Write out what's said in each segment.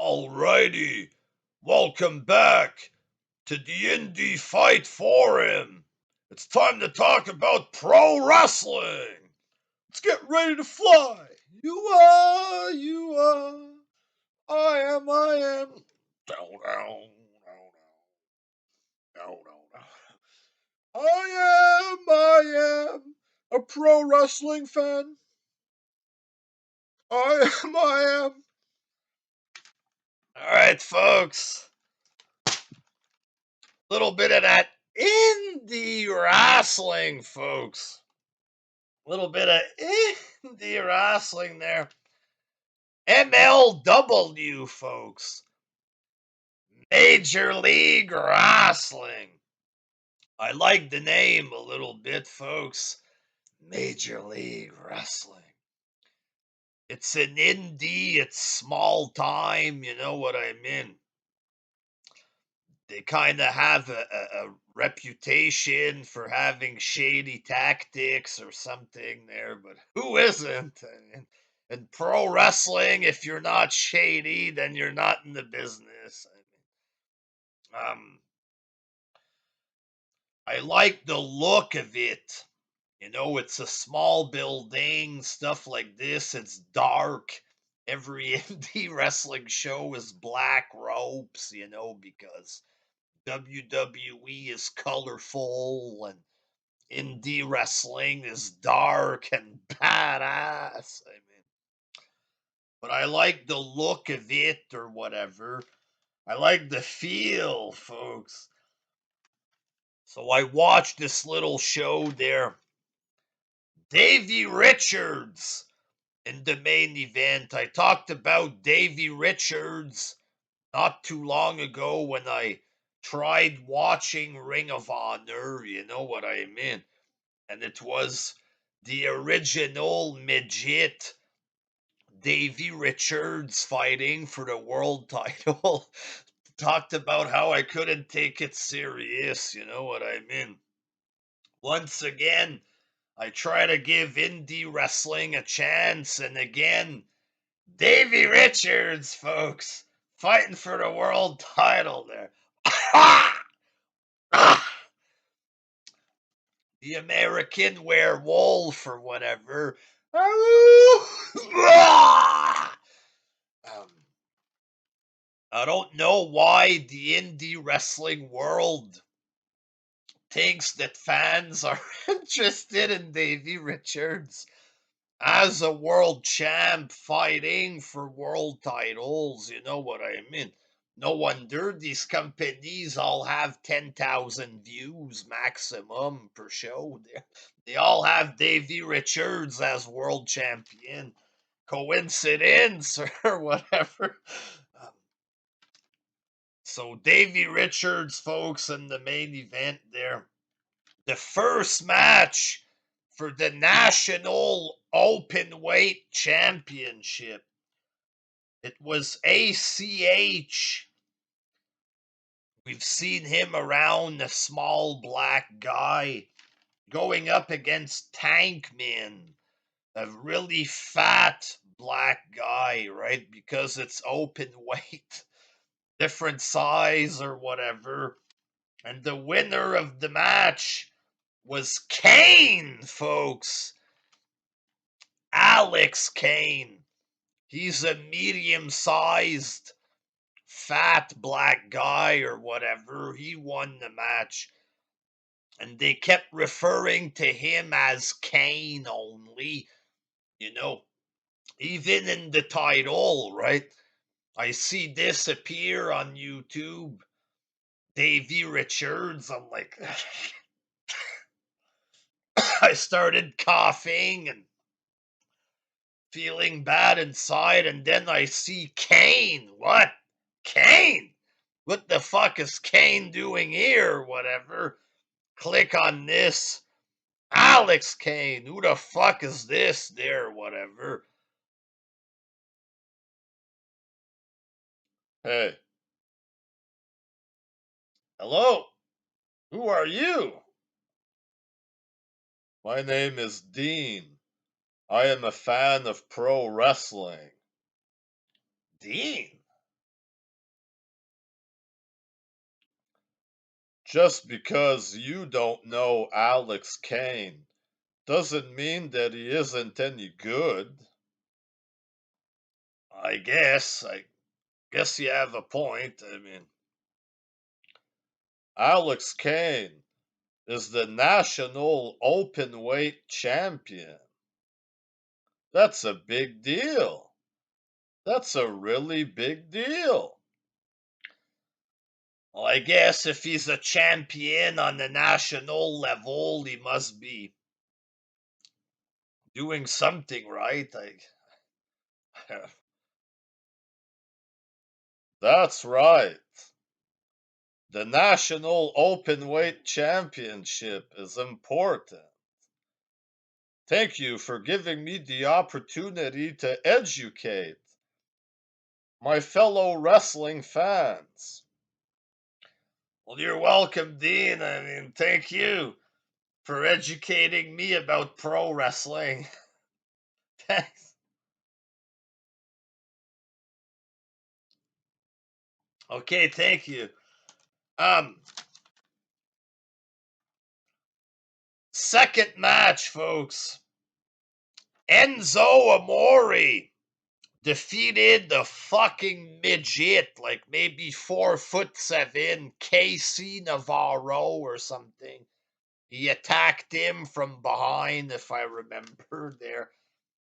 Alrighty, welcome back to the Indie Fight Forum. It's time to talk about pro wrestling. Let's get ready to fly. You are, I am. Down, down, down, down, down. I am a pro wrestling fan. I am. Alright, folks. Little bit of that indie wrestling, folks. Little bit of indie wrestling there. MLW, folks. Major League Wrestling. I like the name a little bit, folks. Major League Wrestling. It's an indie, it's small time, you know what I mean? They kind of have a reputation for having shady tactics or something there, but who isn't? In pro wrestling, if you're not shady, then you're not in the business. I like the look of it. You know, it's a small building, stuff like this. It's dark. Every indie wrestling show is black ropes, you know, because WWE is colorful and indie wrestling is dark and badass. But I like the look of it or whatever. I like the feel, folks. So I watched this little show there. Davey Richards in the main event. I talked about Davey Richards not too long ago when I tried watching Ring of Honor, you know what I mean? And it was the original midget Davey Richards fighting for the world title. Talked about how I couldn't take it serious, you know what I mean? Once again, I try to give indie wrestling a chance, and again, Davey Richards, folks, fighting for the world title there. The American werewolf or whatever. I don't know why the indie wrestling world thinks that fans are interested in Davey Richards as a world champ fighting for world titles. You know what I mean? No wonder these companies all have 10,000 views maximum per show. They all have Davey Richards as world champion. Coincidence or whatever. Um, so Davey Richards, folks, in the main event there. The first match for the National Openweight Championship. It was ACH. We've seen him around, a small black guy, going up against Tankman, a really fat black guy, right? Because it's open weight, different size or whatever. And the winner of the match was Kane, folks. Alex Kane. He's a medium sized, fat black guy or whatever. He won the match. And they kept referring to him as Kane only. You know, even in the title, right? I see this appear on YouTube. Davey Richards. I'm like, I started coughing and feeling bad inside, and then I see Kane. What? Kane? What the fuck is Kane doing here? Whatever. Click on this. Alex Kane. Who the fuck is this? There, whatever. Hey. Hello. Who are you? My name is Dean. I am a fan of pro wrestling. Dean? Just because you don't know Alex Kane doesn't mean that he isn't any good. I guess you have a point. I mean, Alex Kane is the national openweight champion. That's a big deal. That's a really big deal. Well, I guess if he's a champion on the national level, he must be doing something right. That's right. The National Openweight Championship is important. Thank you for giving me the opportunity to educate my fellow wrestling fans. Well, you're welcome, Dean. I mean, thank you for educating me about pro wrestling. Thanks. Okay, thank you. Um, Second match, folks. Enzo Amore defeated the fucking midget, like maybe 4'7", Casey Navarro or something. He attacked him from behind, if I remember there.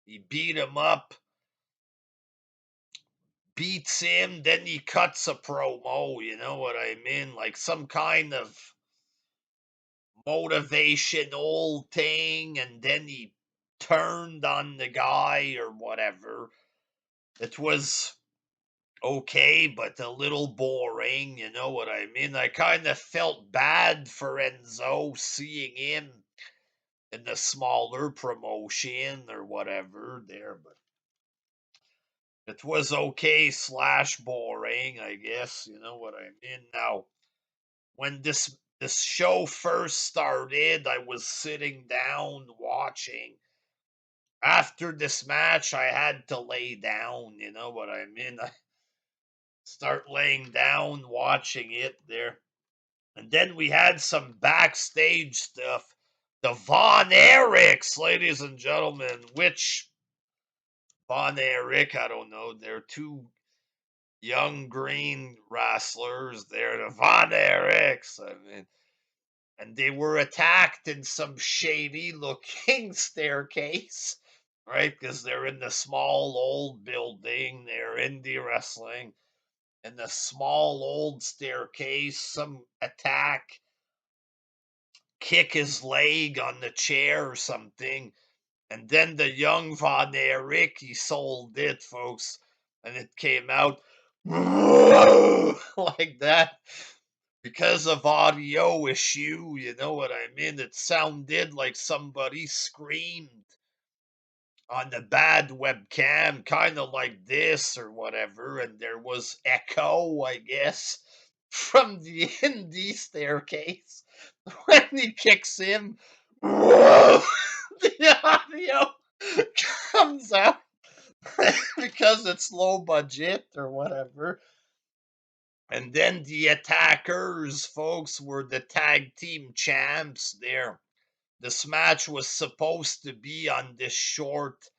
He beat him up, beats him, then he cuts a promo, you know what I mean? Like some kind of motivational thing, and then he turned on the guy or whatever. It was okay, but a little boring, you know what I mean? I kind of felt bad for Enzo seeing him in the smaller promotion or whatever there, but it was okay slash boring, I guess, you know what I mean? Now, when this show first started, I was sitting down watching. After this match, I had to lay down, you know what I mean? I start laying down watching it there. And then we had some backstage stuff. The Von Erichs, ladies and gentlemen. Which Von Erich? I don't know. They're two young green wrestlers. They're the Von Erichs. I mean, and they were attacked in some shady looking staircase, right? Because they're in the small old building. They're indie wrestling. In the small old staircase, some attack kick his leg on the chair or something. And then the young Von Erich, he sold it, folks. And it came out like that because of audio issue. You know what I mean? It sounded like somebody screamed on the bad webcam, kind of like this or whatever. And there was echo, I guess, from the indie staircase when he kicks him. The audio comes out because it's low budget or whatever. And then the attackers, folks, were the tag team champs there. This match was supposed to be on this short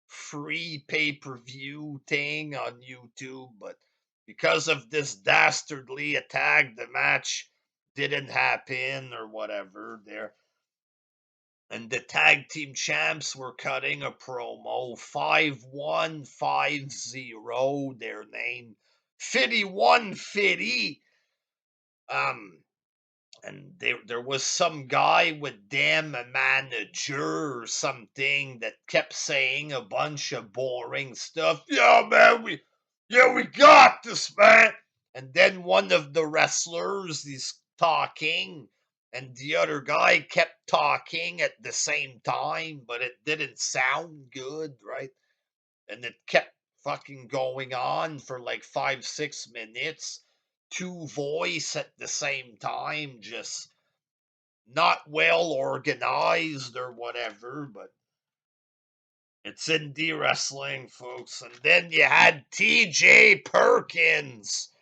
free pay-per-view thing on YouTube, but because of this dastardly attack, the match didn't happen or whatever there. And the tag team champs were cutting a promo 5150, their name 5150. And there was some guy with damn a manager or something that kept saying a bunch of boring stuff. Yeah, man, we got this, man. And then one of the wrestlers is talking, and the other guy kept talking at the same time, but it didn't sound good, right? And it kept fucking going on for like 5 6 minutes. Two voice at the same time, just not well organized or whatever, but it's indie wrestling, folks. And then you had TJ Perkins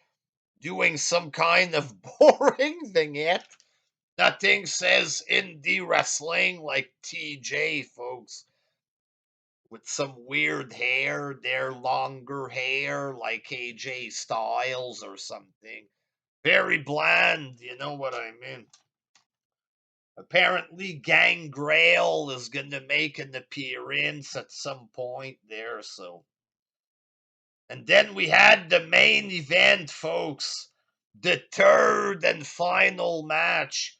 doing some kind of boring vignette. That thing says indie wrestling like TJ, folks, with some weird hair, their longer hair like AJ Styles or something. Very bland, you know what I mean? Apparently, Gangrel is going to make an appearance at some point there, so. And then we had the main event, folks. The third and final match.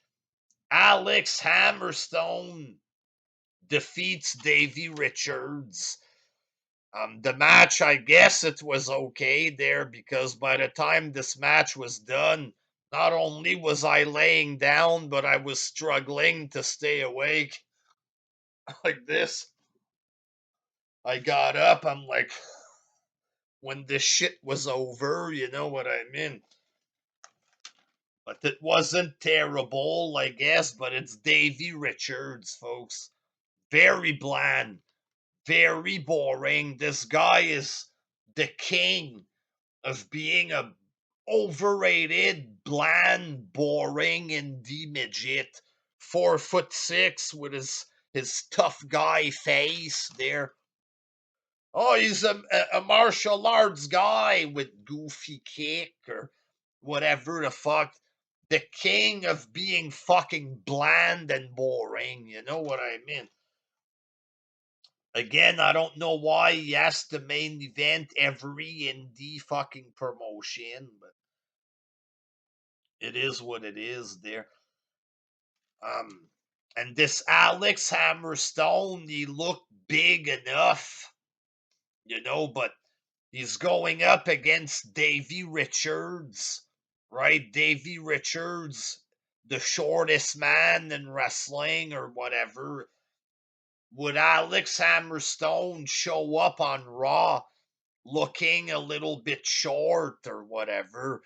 Alex Hammerstone defeats Davey Richards. The match, I guess it was okay there because by the time this match was done, not only was I laying down, but I was struggling to stay awake like this. I got up. I'm like, when this shit was over, you know what I mean? But it wasn't terrible, I guess, but it's Davey Richards, folks. Very bland, very boring. This guy is the king of being a overrated, bland, boring indie midget. 4'6" with his tough guy face there. Oh, he's a martial arts guy with goofy kick or whatever the fuck. The king of being fucking bland and boring. You know what I mean? Again, I don't know why he has the main event every indie fucking promotion, but it is what it is there. Um, and this Alex Hammerstone, he looked big enough, you know, but he's going up against Davey Richards, right? Davey Richards, the shortest man in wrestling or whatever. Would Alex Hammerstone show up on Raw looking a little bit short or whatever?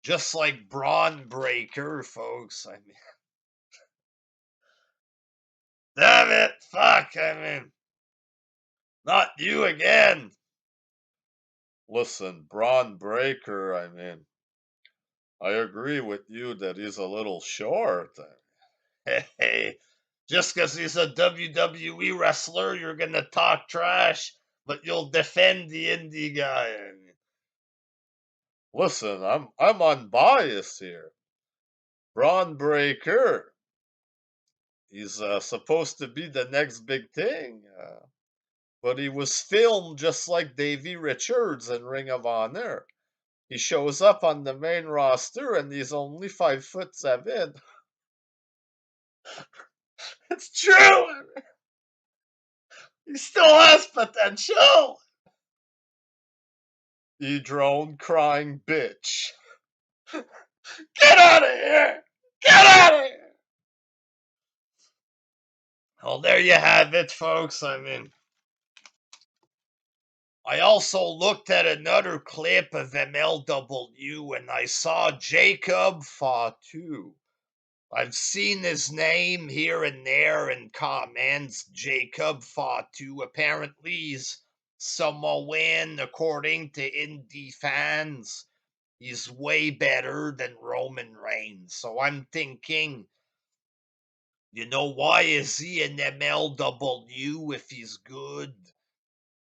Just like Braun Breaker, folks. I mean, damn it, fuck, I mean, not you again. Listen, Braun Breaker, I mean, I agree with you that he's a little short. Hey, just because he's a WWE wrestler, you're going to talk trash, but you'll defend the indie guy. I mean, listen, I'm unbiased here. Braun Breaker, he's supposed to be the next big thing, but he was filmed just like Davey Richards in Ring of Honor. He shows up on the main roster and he's only 5'7". It's true. He still has potential. You drone crying bitch. Get out of here! Get out of here! Well, there you have it, folks. I mean, I also looked at another clip of MLW and I saw Jacob Fatu. I've seen his name here and there in comments. Jacob Fatu. Apparently, he's Samoan, according to indie fans. He's way better than Roman Reigns. So I'm thinking, you know, why is he in MLW if he's good?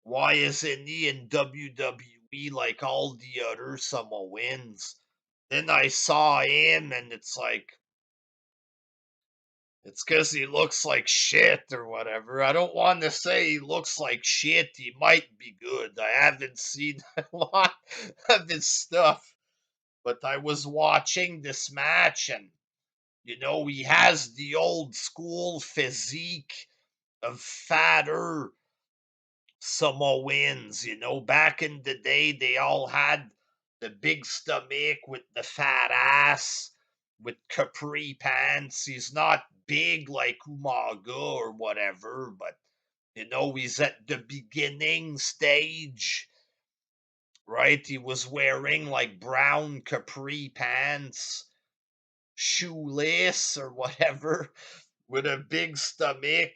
Why isn't he in WWE like all the other Samoans? Then I saw him and it's like, it's because he looks like shit or whatever. I don't want to say he looks like shit. He might be good. I haven't seen a lot of his stuff. But I was watching this match and, you know, he has the old school physique of fatter Samoans. You know, back in the day, they all had the big stomach with the fat ass with capri pants. He's not big like Umaga or whatever, but you know, he's at the beginning stage, right? He was wearing like brown capri pants, shoeless or whatever, with a big stomach,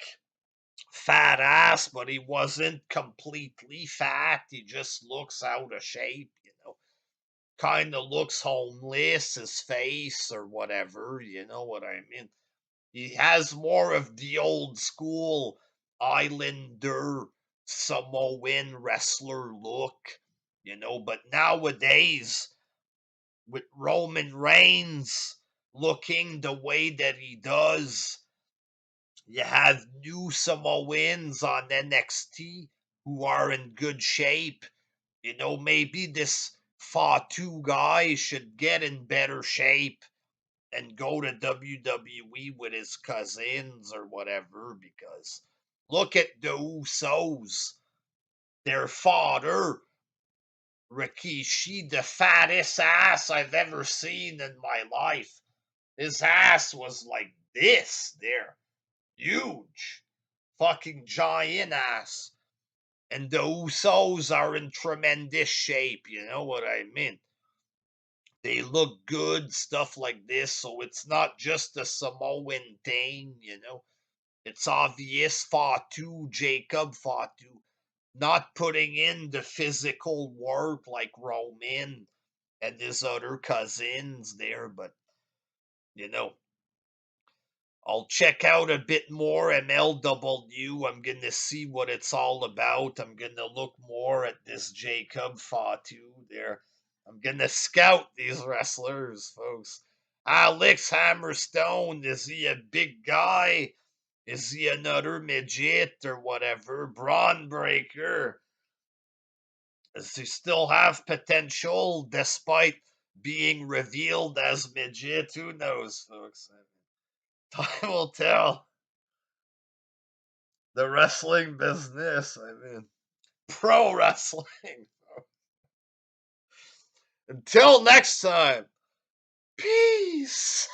fat ass, but he wasn't completely fat. He just looks out of shape, you know. kind of looks homeless, his face or whatever, you know what I mean? He has more of the old school Islander Samoan wrestler look, you know, but nowadays with Roman Reigns looking the way that he does, you have new Samoans on NXT who are in good shape. You know, maybe this Fatu guy should get in better shape and go to WWE with his cousins or whatever, because look at the Usos. Their father, Rikishi, the fattest ass I've ever seen in my life. His ass was like this there. Huge. Fucking giant ass. And the Usos are in tremendous shape, you know what I mean? They look good, stuff like this. So it's not just a Samoan thing, you know. It's obvious Fatu, Jacob Fatu, not putting in the physical work like Roman and his other cousins there, but you know, I'll check out a bit more MLW. I'm going to see what it's all about. I'm going to look more at this Jacob Fatu there. I'm going to scout these wrestlers, folks. Alex Hammerstone, is he a big guy? Is he another midget or whatever? Braun Breaker, does he still have potential despite being revealed as midget? Who knows, folks? Time will tell. The wrestling business, I mean, pro wrestling. Until next time, peace.